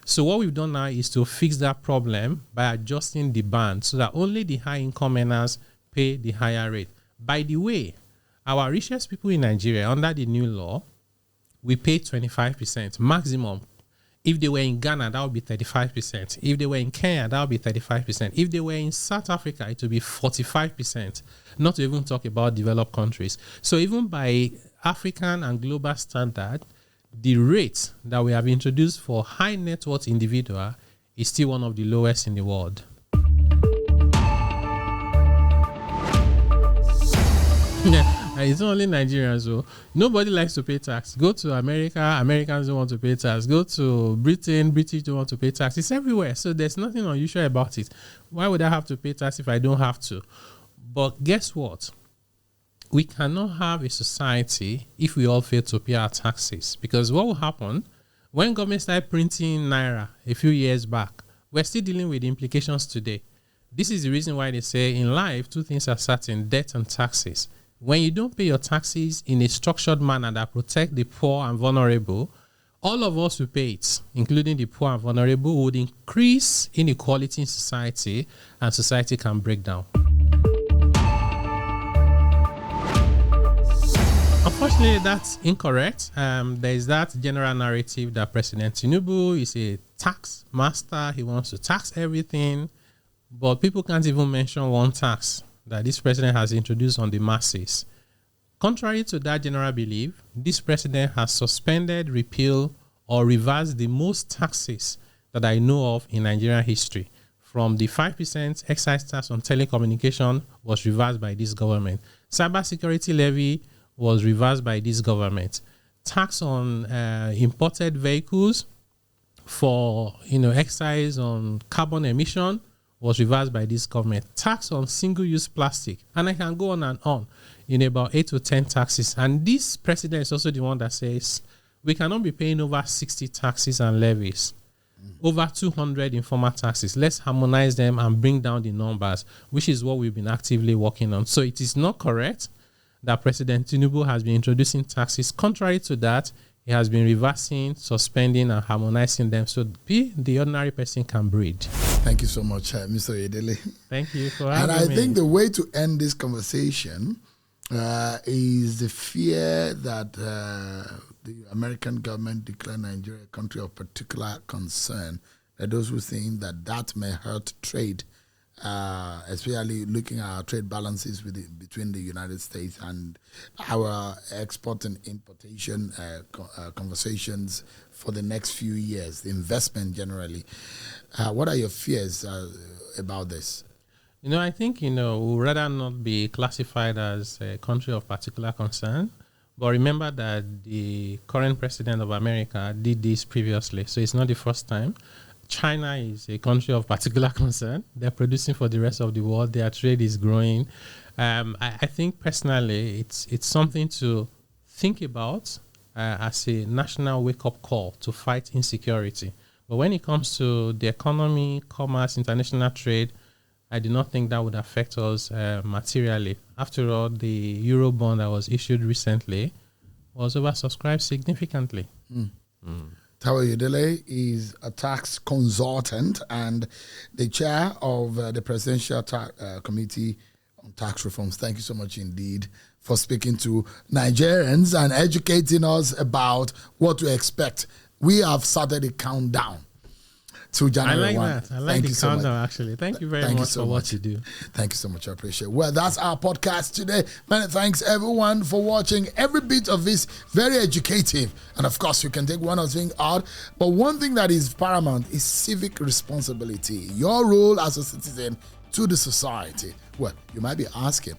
So what we've done now is to fix that problem by adjusting the band so that only the high-income earners pay the higher rate. By the way, our richest people in Nigeria, under the new law, we pay 25% maximum. If they were in Ghana, that would be 35%. If they were in Kenya, that would be 35%. If they were in South Africa, it would be 45%. Not to even talk about developed countries. So even by African and global standard, the rate that we have introduced for high net worth individual is still one of the lowest in the world. It's not only Nigerians, so nobody likes to pay tax. Go to America, Americans don't want to pay tax. Go to Britain, British don't want to pay tax. It's everywhere, so there's nothing unusual about it. Why would I have to pay tax if I don't have to? But guess what? we cannot have a society if we all fail to pay our taxes. Because what will happen when government started printing naira a few years back, we're still dealing with the implications today. This is the reason why they say in life, two things are certain: debt and taxes. When you don't pay your taxes in a structured manner that protect the poor and vulnerable, all of us who pay it, including the poor and vulnerable, would increase inequality in society, and society can break down. Unfortunately, that's incorrect. There is that general narrative that President Tinubu is a tax master. He wants to tax everything, but people can't even mention one tax that this president has introduced on the masses. Contrary to that general belief, this president has suspended, repealed, or reversed the most taxes that I know of in Nigerian history. From the 5% excise tax on telecommunication was reversed by this government. Cybersecurity levy was reversed by this government. Tax on imported vehicles for excise on carbon emission was reversed by this government. Tax on single-use plastic, and I can go on and on in about 8 to 10 taxes. And this president is also the one that says we cannot be paying over 60 taxes and levies, over 200 informal taxes. Let's harmonize them and bring down the numbers, which is what we've been actively working on. So it is not correct that President Tinubu has been introducing taxes. Contrary to that, he has been reversing, suspending, and harmonizing them so the ordinary person can breathe. Thank you so much, Mr. Oyedele. Thank you for having me. And I think the way to end this conversation is the fear that the American government declared Nigeria a country of particular concern. That those who think that may hurt trade, especially looking at our trade balances between the United States and our export and importation conversations for the next few years, the investment generally. What are your fears about this? I think, we'd rather not be classified as a country of particular concern. But remember that the current president of America did this previously, so it's not the first time. China is a country of particular concern. They're producing for the rest of the world. Their trade is growing. I think personally it's something to think about as a national wake-up call to fight insecurity. But when it comes to the economy, commerce, international trade, I do not think that would affect us materially. After all, the Eurobond that was issued recently was oversubscribed significantly. Taiwo Oyedele is a tax consultant and the chair of the Presidential Committee on Tax Reforms. Thank you so much indeed for speaking to Nigerians and educating us about what to expect. We have started a countdown to January 1. I like the countdown, actually. Thank you very much for what you do. Thank you so much. I appreciate it. Well, that's our podcast today. Many thanks, everyone, for watching. Every bit of this very educative. And, of course, you can take one or thing out. But one thing that is paramount is civic responsibility. Your role as a citizen to the society. Well, you might be asking,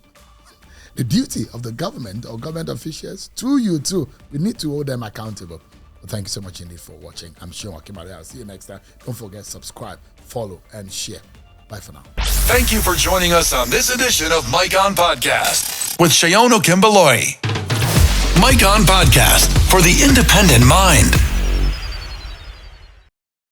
the duty of the government or government officials to you, too. We need to hold them accountable. Thank you so much indeed for watching. I'm Seun Akimale. I'll see you next time. Don't forget, subscribe, follow, and share. Bye for now. Thank you for joining us on this edition of Mike On Podcast with Seun Akimale. Mike On Podcast for the independent mind.